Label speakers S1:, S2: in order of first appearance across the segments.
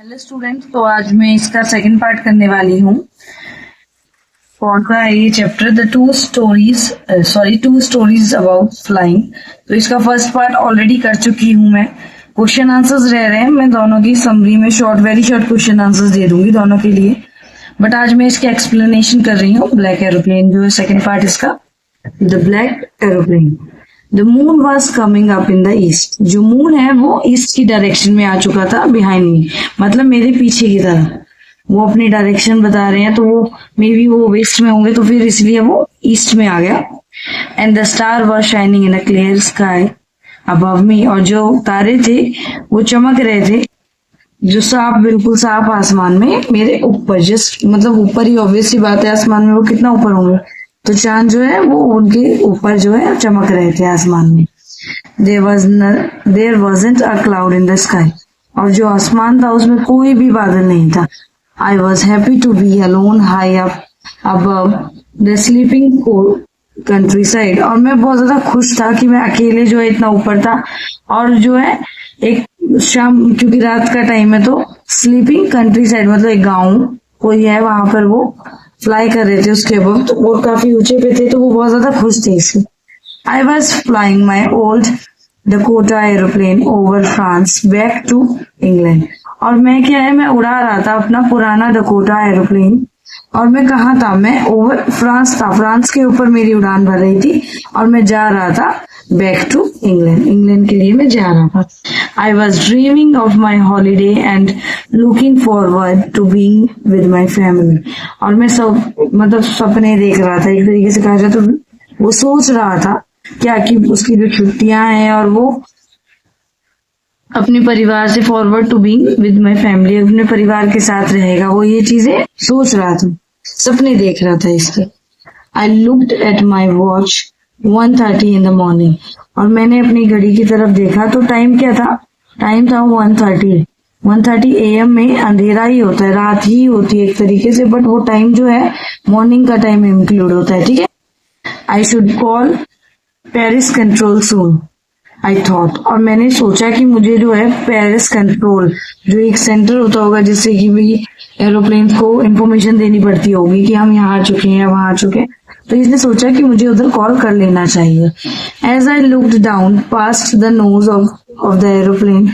S1: Hello student, तो आज मैं इसका सेकंड पार्ट करने वाली हूँ। कौन सा है ये chapter, the two stories about flying. तो इसका फर्स्ट पार्ट ऑलरेडी कर चुकी हूँ मैं। क्वेश्चन आंसर्स रह रहे हैं, मैं दोनों की समरी में वेरी शॉर्ट क्वेश्चन आंसर्स दे दूंगी दोनों के लिए। बट आज मैं इसकी एक्सप्लेनेशन कर रही हूँ। ब्लैक एरोप्लेन जो है सेकंड पार्ट इसका, the black aeroplane. The moon was coming up in the east. जो मून है वो ईस्ट की डायरेक्शन में आ चुका था, बिहाइंड मी, मतलब मेरे पीछे की तरफ। वो अपनी डायरेक्शन बता रहे हैं, तो वो मे बी वो वेस्ट में होंगे, तो फिर इसलिए वो ईस्ट में आ गया। And the star was shining in a clear sky above मी। और जो तारे थे वो चमक रहे थे, जो साफ, बिल्कुल साफ आसमान में मेरे ऊपर, जस्ट मतलब ऊपर ही, ऑब्वियस सी बात है, आसमान में वो कितना ऊपर होंगे, तो चांद जो है वो उनके ऊपर जो है चमक रहे थे आसमान में। There wasn't a cloud in the sky. और जो आसमान था उसमें कोई भी बादल नहीं था। I was happy to be alone high up above the sleeping countryside. और मैं बहुत ज्यादा खुश था कि मैं अकेले जो है इतना ऊपर था, और जो है एक शाम, क्योंकि रात का टाइम है, तो स्लीपिंग कंट्री साइड मतलब एक गाँव कोई है, वहां पर वो फ्लाई कर रहे थे उसके अबव, तो वो काफी ऊंचे पे थे, तो वो बहुत ज्यादा खुश थे इससे। I was flying my old Dakota aeroplane over France back to England. और मैं क्या है, मैं उड़ा रहा था अपना पुराना डकोटा एरोप्लेन। और मैं कहाँ था, मैं ओवर फ्रांस था, फ्रांस के ऊपर मेरी उड़ान भर रही थी, और मैं जा रहा था बैक टू इंग्लैंड, इंग्लैंड के लिए मैं जा रहा था। I was dreaming of my holiday and looking forward to being with my family. और मैं सब मतलब सपने देख रहा था, एक तरीके से कहा जाए तो वो सोच रहा था क्या कि उसकी जो छुट्टियां हैं, और वो अपने परिवार से forward to being with my family, अपने परिवार के साथ रहेगा, वो ये चीजें सोच रहा था, सपने देख रहा था इसके। I looked at my watch 1:30 in the morning. और मैंने अपनी घड़ी की तरफ देखा, तो टाइम क्या था, टाइम था 1:30 AM में। अंधेरा ही होता है, रात ही होती है एक तरीके से, बट वो टाइम जो है मॉर्निंग का टाइम इंक्लूड होता है, ठीक है। I should call Paris control soon I thought. और मैंने सोचा कि मुझे जो है पेरिस कंट्रोल, जो एक सेंटर होता होगा जिससे कि भी एरोप्लेन को इंफॉर्मेशन देनी पड़ती होगी कि हम यहाँ आ चुके हैं या वहां आ चुके हैं, तो इसने सोचा कि मुझे उधर कॉल कर लेना चाहिए। As I looked down past the nose of the aeroplane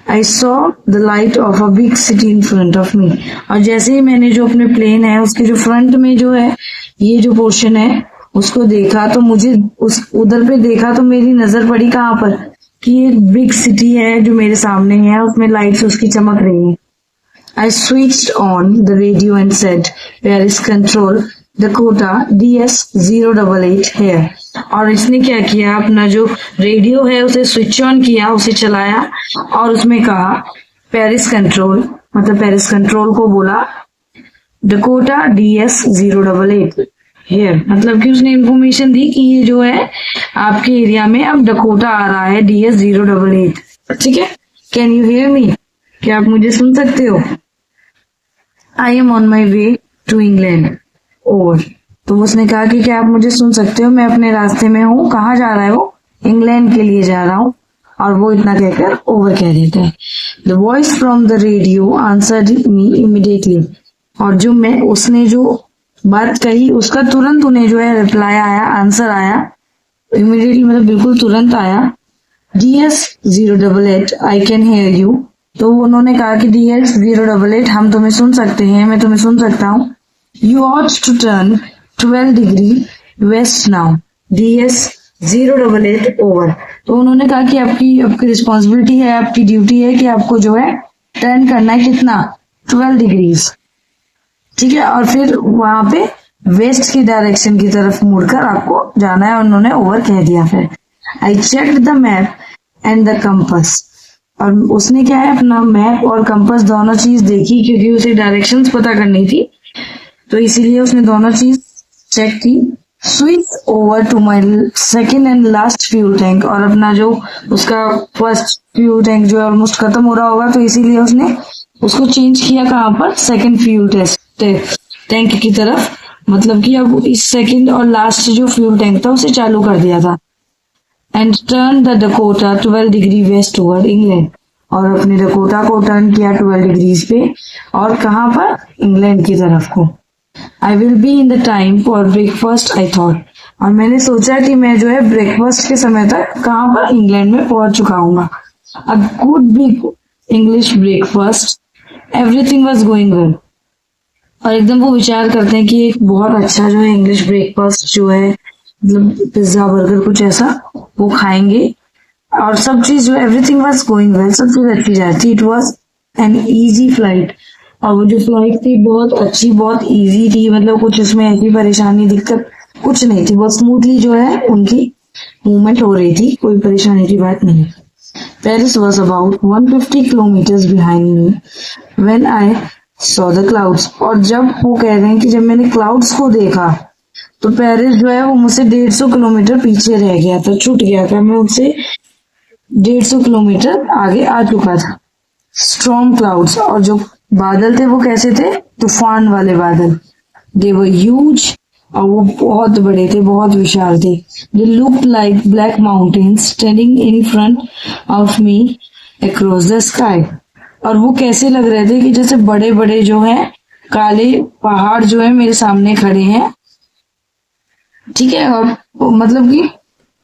S1: I saw the light of a big city in front of me. और जैसे ही मैंने जो अपने प्लेन है उसके जो फ्रंट में जो है ये जो पोर्शन है उसको देखा, तो मुझे उस उधर पे देखा, तो मेरी नजर पड़ी कहाँ पर, कि एक बिग सिटी है जो मेरे सामने है, उसमें लाइट्स उसकी चमक रही है। I switched on the radio and said Paris control Dakota DS-088 है। और इसने क्या किया, अपना जो रेडियो है उसे स्विच ऑन किया, उसे चलाया, और उसमें कहा पेरिस कंट्रोल, मतलब पेरिस कंट्रोल को बोला डकोटा DS-088 है, मतलब कि उसने इंफॉर्मेशन दी कि ये जो है आपके एरिया में अब डकोटा आ रहा है DS-088, ठीक है। कैन यू हियर मी, क्या आप मुझे सुन सकते हो। I am on my way to England over. तो उसने कहा कि क्या आप मुझे सुन सकते हो, मैं अपने रास्ते में हूँ। कहाँ जा रहा है वो, इंग्लैंड के लिए जा रहा हूँ। और वो इतना कहकर ओवर कह देता है। The voice from the radio answered me immediately. और जो मैं उसने जो बात कही उसका तुरंत उन्हें जो है रिप्लाई आया, आंसर आया, इमीडिएटली मतलब बिल्कुल तुरंत आया। DS-088 I can hear you. तो उन्होंने कहा कि DS-088 हम तुम्हें सुन सकते हैं, मैं तुम्हें सुन सकता हूँ। You ought to turn 12 degree west now DS-088 over. तो उन्होंने कहा कि आपकी रिस्पॉन्सिबिलिटी है, आपकी ड्यूटी है कि आपको जो है टर्न करना है, कितना, 12 डिग्रीज, ठीक है। और फिर वहां पे वेस्ट की डायरेक्शन की तरफ मुड़कर आपको जाना है, उन्होंने ओवर कह दिया। फिर I checked the map and the compass. और उसने क्या है, अपना मैप और कंपस दोनों चीज देखी, क्योंकि उसे डायरेक्शंस पता करनी थी, तो इसीलिए उसने दोनों चीज चेक की। Switch over to my second and last fuel tank. और अपना जो उसका फर्स्ट फ्यूल टैंक जो है ऑलमोस्ट खत्म हो रहा होगा, तो इसीलिए उसने उसको चेंज किया कहाँ पर, सेकेंड फ्यूल टैंक की तरफ, मतलब कि अब इस सेकेंड और लास्ट जो फ्यूल टैंक था उसे चालू कर दिया था। And turn the Dakota 12 degree waste over England. और अपने डकोटा को टर्न किया 12 डिग्रीज पे, और कहाँ पर, इंग्लैंड की तरफ को। I will be in the time for breakfast I thought, और मैंने सोचा कि मैं जो है ब्रेकफास्ट के समय तक कहाँ पर, इंग्लैंड में पहुंच चुका हूँ। A good big English breakfast, everything was going well. और एकदम वो विचार करते हैं कि एक बहुत अच्छा जो है इंग्लिश ब्रेकफास्ट जो है, मतलब पिज्जा बर्गर कुछ ऐसा वो खाएंगे, और सब चीज जो एवरीथिंग वाज गोइंग वेल, सब चीज अच्छी जाती। It was an easy flight, और वो जो फ्लाइट थी बहुत अच्छी, बहुत इजी थी, मतलब कुछ उसमें ऐसी परेशानी दिक्कत कुछ नहीं थी, बहुत स्मूथली जो है उनकी मूवमेंट हो रही थी, कोई परेशानी की बात नहीं। Paris was about 150 kilometres behind me when I saw the clouds, और जब वो कह रहे हैं कि जब मैंने क्लाउड्स को देखा तो पेरिस जो है वो मुझसे 150 किलोमीटर पीछे रह गया था, छूट गया था, मैं उससे 150 किलोमीटर आगे आ चुका था। स्ट्रॉन्ग क्लाउड्स, और जो बादल थे वो कैसे थे, तूफान वाले बादल। दे वर ह्यूज, और वो बहुत बड़े थे, बहुत विशाल थे। They looked like black mountains standing in front of me across the sky, और वो कैसे लग रहे थे कि जैसे बड़े बड़े जो है काले पहाड़ जो है मेरे सामने खड़े हैं, ठीक है। और मतलब कि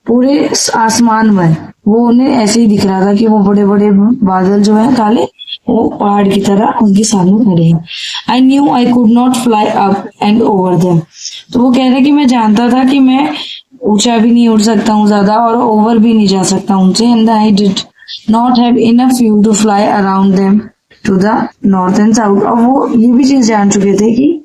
S1: पूरे आसमान में वो उन्हें ऐसे ही दिख रहा था कि वो बड़े बड़े बादल जो है काले, वो पहाड़ की तरह उनके सामने खड़े हैं। I knew I could not fly up and over them, तो वो कह रहे कि मैं जानता था कि मैं ऊंचा भी नहीं उड़ सकता हूँ ज्यादा, और ओवर भी नहीं जा सकता उनसे। And I did not have enough fuel to fly around them to the north and south, और वो ये भी चीज जान चुके थे कि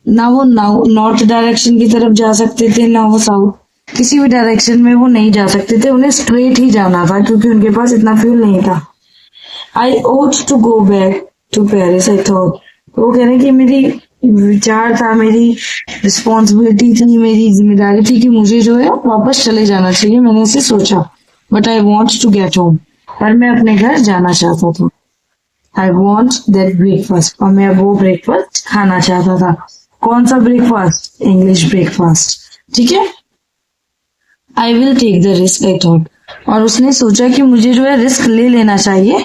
S1: ना वो नॉर्थ डायरेक्शन की तरफ जा सकते थे, ना वो साउथ, किसी भी डायरेक्शन में वो नहीं जा सकते थे, उन्हें स्ट्रेट ही जाना था क्योंकि उनके पास इतना फ्यूल नहीं था। I ought to go back to Paris I thought, वो कह रहे कि मेरी विचार था, मेरी रिस्पॉन्सिबिलिटी थी, मेरी जिम्मेदारी थी कि मुझे जो है वापस चले जाना चाहिए, मैंने इसे सोचा। But I want to get home, पर मैं अपने घर जाना चाहता था। आई वॉन्ट दैट ब्रेकफास्ट, और मैं वो ब्रेकफास्ट खाना चाहता था। कौन सा ब्रेकफास्ट, इंग्लिश ब्रेकफास्ट, ठीक है। I will take the risk I thought, और उसने सोचा कि मुझे जो है रिस्क ले लेना चाहिए,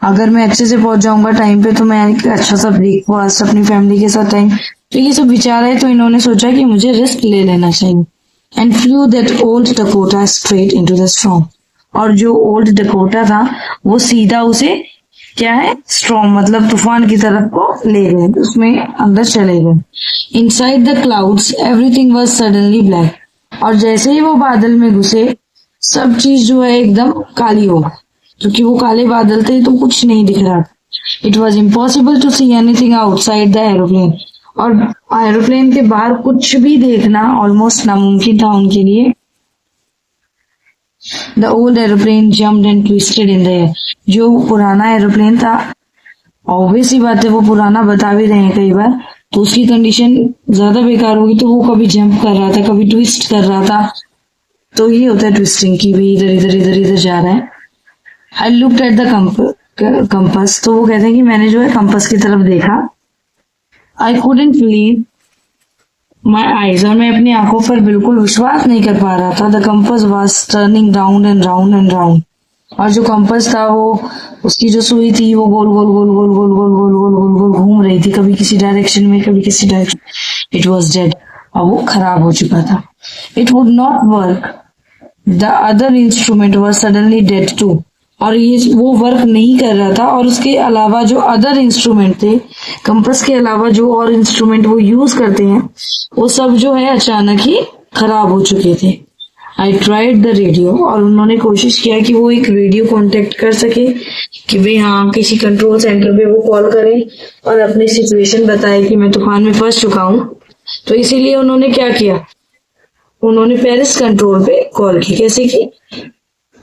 S1: अगर मैं अच्छे से पहुंच जाऊंगा टाइम पे तो मैं एक अच्छा सा ब्रेकफास्ट अपनी फैमिली के साथ टाइम, तो ये सब विचार है, तो इन्होंने सोचा कि मुझे रिस्क ले लेना चाहिए। And flu that old Dakota straight into the storm, और जो ओल्ड डकोटा था वो सीधा उसे क्या है, स्ट्रॉम मतलब तूफान की तरफ को ले गए, उसमें अंदर चले गए। Inside the clouds everything was suddenly black, और जैसे ही वो बादल में घुसे सब चीज जो है एकदम काली हो, क्योंकि वो काले बादल थे तो कुछ नहीं दिख रहा। It was impossible to see anything outside the aeroplane, और एरोप्लेन के बाहर कुछ भी देखना ऑलमोस्ट नामुमकिन था उनके लिए। The old aeroplane jumped and twisted in the air, जो पुराना एरोप्लेन था, ऑब्वियस ही बात है वो पुराना बता भी रहे हैं कई बार, तो उसकी कंडीशन ज्यादा बेकार होगी, तो वो कभी जंप कर रहा था, कभी ट्विस्ट कर रहा था, तो ये होता है ट्विस्टिंग की भी, इधर इधर इधर इधर जा रहा है। I looked at the compass, तो वो कहते हैं कि मैंने जो है कंपस की तरफ देखा। I couldn't believe my eyes, और मैं अपनी आंखों पर बिल्कुल विश्वास नहीं कर पा रहा था। The compass was turning round and round and round, और जो कंपस था वो उसकी जो सुई थी वो गोल गोल गोल गोल गोल गोल गोल गोल गोल गोल घूम रही थी, कभी किसी डायरेक्शन में कभी किसी डायरेक्शन। इट वॉज डेड, और वो खराब हो चुका था। It would not work, the other instrument was suddenly dead too, और ये वो वर्क नहीं कर रहा था, और उसके अलावा जो अदर इंस्ट्रूमेंट थे, कंपस के अलावा जो और इंस्ट्रूमेंट वो यूज करते हैं वो सब जो है अचानक ही खराब हो चुके थे। आई ट्राइड द रेडियो, और उन्होंने कोशिश किया कि वो एक रेडियो कांटेक्ट कर सके कि भाई हाँ किसी कंट्रोल सेंटर पे वो कॉल करें और अपनी सिचुएशन बताए कि मैं तूफान में फंस चुका हूँ। तो इसीलिए उन्होंने क्या किया, उन्होंने पेरिस कंट्रोल पे कॉल की। कैसे की,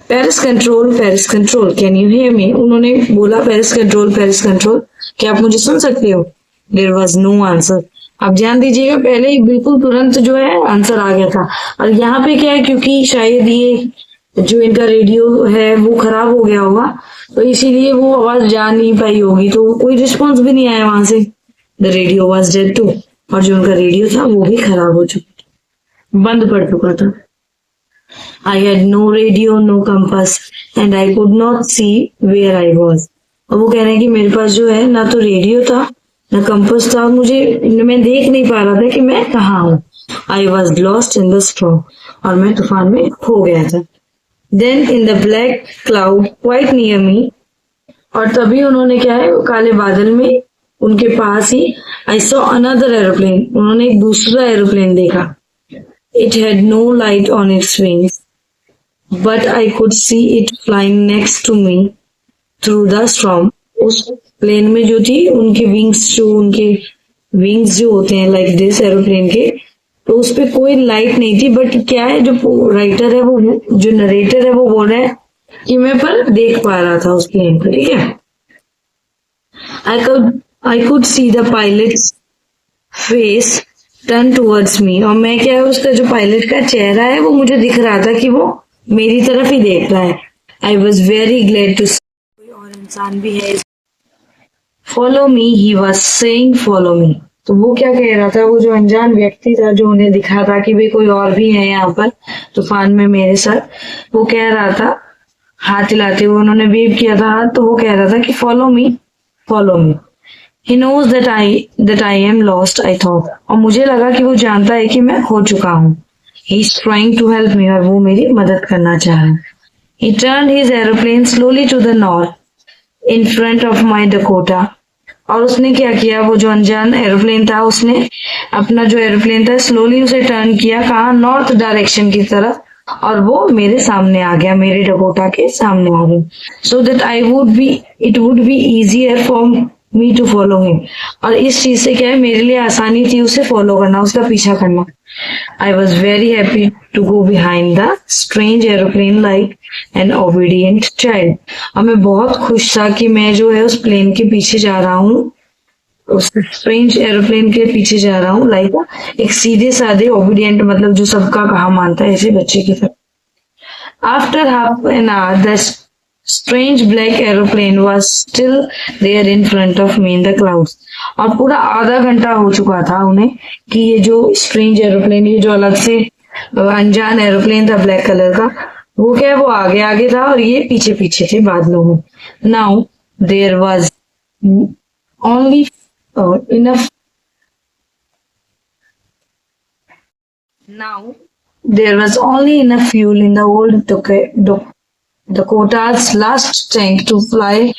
S1: Paris control can you hear me, उन्होंने बोला पेरिस कंट्रोल क्या आप मुझे सुन सकते हो। There was no answer. आप ध्यान दीजिएगा पहले ही बिल्कुल तुरंत जो है आंसर आ गया था, और यहाँ पे क्या है, क्योंकि शायद ये जो इनका रेडियो है वो खराब हो गया होगा, तो इसीलिए वो आवाज जा नहीं पाई होगी, तो कोई रिस्पॉन्स भी नहीं आया वहां से। The radio was dead too, और जो उनका रेडियो था वो भी खराब हो चुका, बंद पड़ चुका था। I had no radio, no compass, and I could not see where I was. और वो कह रहे हैं कि मेरे पास जो है ना तो रेडियो था ना कंपास था, मैं देख नहीं पा रहा था कि मैं कहाँ हूँ। I was lost in the storm, और मैं तूफान में खो गया था। Then in the black cloud quite near me, और तभी उन्होंने क्या है, काले बादल में उनके पास ही, आई सॉ अनदर एरोप्लेन, उन्होंने एक दूसरा एरोप्लेन देखा। It had no light on its wings but I could see it flying next to me through the storm. उस प्लेन में जो थी उनके विंग्स जो होते हैं लाइक दिस एरोप्लेन के, तो उस पे कोई लाइट नहीं थी, बट क्या है, जो राइटर है वो, जो नरेटर है वो बोल रहा है कि मैं पर देख पा रहा था उस प्लेन को। ठीक है, आई could see the pilots face turn towards me, और मैं क्या है, उसका जो पायलट का चेहरा है वो मुझे दिख रहा था कि वो मेरी तरफ ही देख रहा है। I was very glad to see कोई और इंसान भी है। Follow me, he was saying follow me. तो वो क्या कह रहा था, वो जो अनजान व्यक्ति था जो उन्हें दिखा था कि भाई कोई और भी है यहाँ पर तूफान में मेरे साथ, वो कह रहा था, हाथ हिलाते हुए उन्होंने वेव किया था हाथ, तो वो कह रहा था कि follow me, follow me. He knows that I am lost, I thought, और मुझे लगा कि वो जानता है कि मैं खो चुका हूँ। He is trying to help me, और वो मेरी मदद करना चाह रहा है। He turn his aeroplane slowly to the north in front of my Dakota, और उसने क्या किया, वो जो अनजान एरोप्लेन था उसने अपना जो एरोप्लेन था स्लोली उसे टर्न किया, कहा, नॉर्थ डायरेक्शन की तरफ, और वो मेरे सामने आ गया, मेरे डकोटा के सामने आ गया। So that it would be easier for me to follow him, और इस चीज से क्या है, मेरे लिए आसानी थी उसे फॉलो करना, उसका पीछा करना। I was very happy to go behind the strange aeroplane like an obedient child, और मैं बहुत खुश था कि मैं जो है उस प्लेन के पीछे जा रहा हूँ, उस स्ट्रेंज एरोप्लेन के पीछे जा रहा हूँ, लाइक एक सीधे साधे ओबीडियंट, मतलब जो सबका कहा मानता है, ऐसे बच्चे की तरह। After half an hour the strange black aeroplane was still there in front of me in the clouds, और पूरा आधा घंटा हो चुका था उन्हें कि ये जो स्ट्रेंज एरोप्लेन, ये जो अलग से अनजान एरोप्लेन था ब्लैक कलर का, वो क्या है, वो आगे आगे था और ये पीछे पीछे थे बादलों में। Now there was only enough now there was only enough fuel in the old Dakota's last tank to fly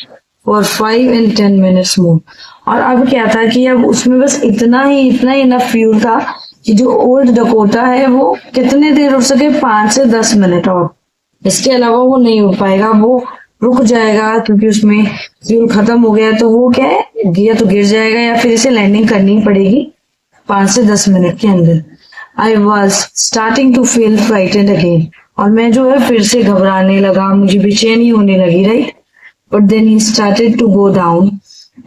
S1: for 5 and 10 minutes more, और अब क्या था कि अब उसमें बस इतना ही इनफ फ्यूल था कि जो ओल्ड डकोटा है वो कितने देर उड़ सके, 5 से 10 मिनट, और इसके अलावा वो नहीं उड़ पाएगा, वो रुक जाएगा, क्योंकि उसमें फ्यूल खत्म हो गया, तो वो क्या है, या तो गिर जाएगा या फिर इसे लैंडिंग करनी पड़ेगी 5 से 10 मिनट के अंदर। I was starting to feel frightened again, और मैं जो है फिर से घबराने लगा, मुझे बेचैनी होने लगी, right. But then he started to go down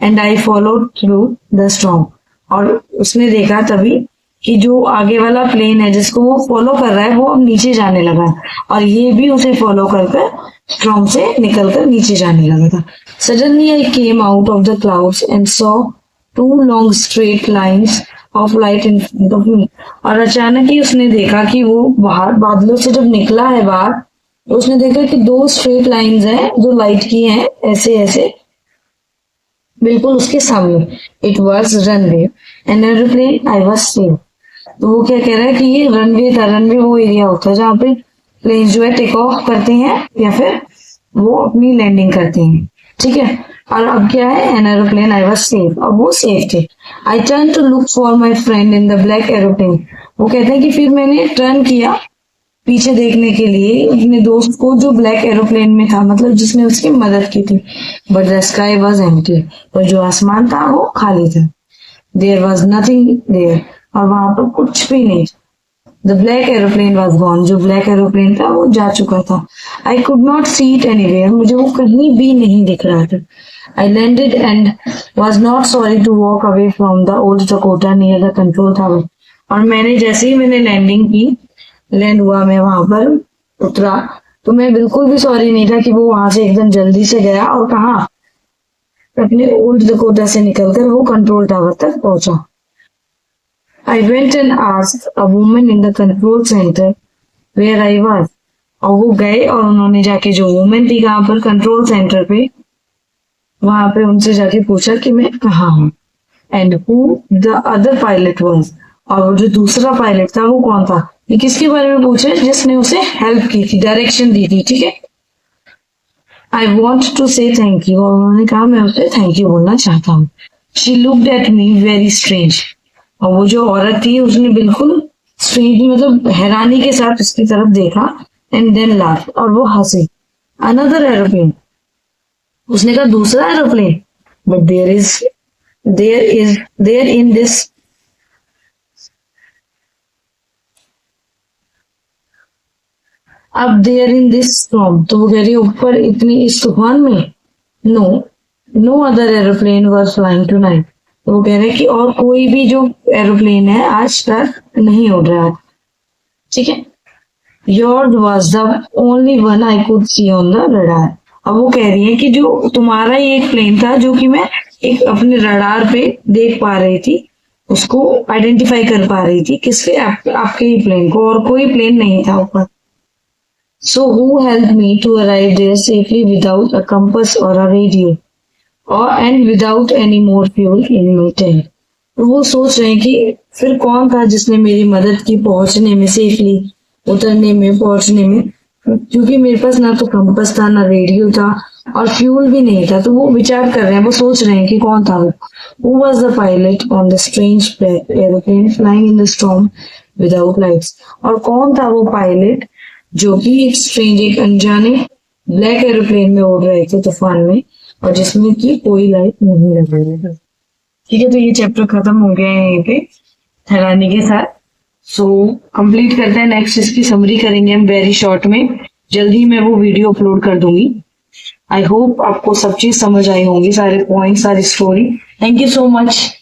S1: and I followed through the storm, और उसने देखा तभी कि जो आगे वाला प्लेन है जिसको वो फॉलो कर रहा है वो अब नीचे जाने लगा, और ये भी उसे फॉलो कर स्ट्रॉम से निकलकर नीचे जाने लगा था। Suddenly I came out of the clouds and saw 2 long straight lines of light in front of me, और अचानक ही उसने देखा कि वो बाहर बादलों से जब निकला है बाहर, तो उसने देखा कि 2 स्ट्रेट लाइन्स हैं जो लाइट की हैं, ऐसे ऐसे बिल्कुल उसके सामने। It was runway N aeroplane, I was safe. तो वो क्या कह रहा है कि ये रनवे था, रनवे वो एरिया होता है जहाँ पे प्लेन जो है टेक ऑफ करते हैं या फिर वो अपनी लैंडिंग करते हैं, ठीक है। और अब क्या है, an aeroplane, I was safe, और वो सेफ थे। I turn to look for my friend in the black aeroplane, वो कहते हैं कि फिर मैंने टर्न किया पीछे देखने के लिए अपने दोस्त को जो ब्लैक एरोप्लेन में था, मतलब जिसने उसकी मदद की थी। But the sky was empty, और जो आसमान था वो खाली था। देयर वॉज नथिंग देयर, और वहां पर कुछ भी नहीं। The black aeroplane was gone, जो ब्लैक एरोप्लेन था वो जा चुका था। I could not see it anywhere, मुझे वो कहीं भी नहीं दिख रहा था। I landed and was not sorry to walk away from the old Dakota near the control tower, और मैंने जैसे ही मैंने लैंडिंग की, लैंड हुआ, मैं वहां पर उतरा, तो मैं बिल्कुल भी सॉरी नहीं था कि वो वहां से एकदम जल्दी से गया और कहा अपने ओल्ड डकोटा से निकलकर वो कंट्रोल टावर तक पहुंचा। I went and asked a woman in the control center where I was, और वो गए और उन्होंने जाके जो वुमेन थी कहाँ पर, कंट्रोल सेंटर पे, वहां पे उनसे जाके पूछा कि मैं कहाँ हूँ, and who the other pilot was, और वो जो दूसरा पायलट था वो कौन था। ये किसके बारे में पूछ रहे हैं, जिसने उसे हेल्प की थी, डायरेक्शन दी थी, ठीक है। आई वॉन्ट टू से थैंक यू, और उन्होंने कहा मैं उसे थैंक यू बोलना चाहता हूँ। She looked at me very strange, और वो जो औरत थी उसने बिल्कुल स्ट्रेंज मतलब हैरानी के साथ उसकी तरफ देखा, एंड देन लाफ, और वो हंसी। अनदर एरोप्लेन, उसने कहा दूसरा aeroplane, but there in this, अब देयर इन दिस स्टॉर्म, तो वो कह रही है ऊपर इतनी इस तूफान में, no no other aeroplane was flying tonight, तो वो कह रहे हैं कि और कोई भी जो एरोप्लेन है आज तक नहीं उड़ रहा है, ठीक है। Yours was the only one I could C on the radar, अब वो कह रही है कि जो तुम्हारा ही एक प्लेन था जो कि मैं एक अपने रडार पे देख पा रही थी, उसको आइडेंटिफाई कर पा रही थी, किसके आपके ही प्लेन को, और कोई प्लेन नहीं था ऊपर। So who helped me to arrive there safely without a compass or a radio, or and without any more fuel in my tank? तो वो सोच रहे हैं कि फिर कौन था जिसने मेरी मदद की पहुंचने में, सेफली उतरने में, पहुंचने में, क्योंकि मेरे पास ना तो कंपस था, ना रेडियो था, और फ्यूल भी नहीं था। तो वो विचार कर रहे हैं, वो सोच रहे हैं कि कौन था वो। Who was the pilot on the strange aeroplane flying in the storm without lights? और कौन था वो पायलट जो कि एक स्ट्रेंज, एक अनजाने ब्लैक एरोप्लेन में उड़ रहे थे तूफान में, और जिसमें की कोई लाइट नहीं लग रही थी। ठीक है, तो ये चैप्टर खत्म हो गया है यहीं पे हैरानी के साथ। सो कंप्लीट करते हैं, नेक्स्ट इसकी समरी करेंगे हम वेरी शॉर्ट में, जल्दी मैं वो वीडियो अपलोड कर दूंगी। आई होप आपको सब चीज समझ आई होंगी, सारे पॉइंट, सारी story. Thank you so much.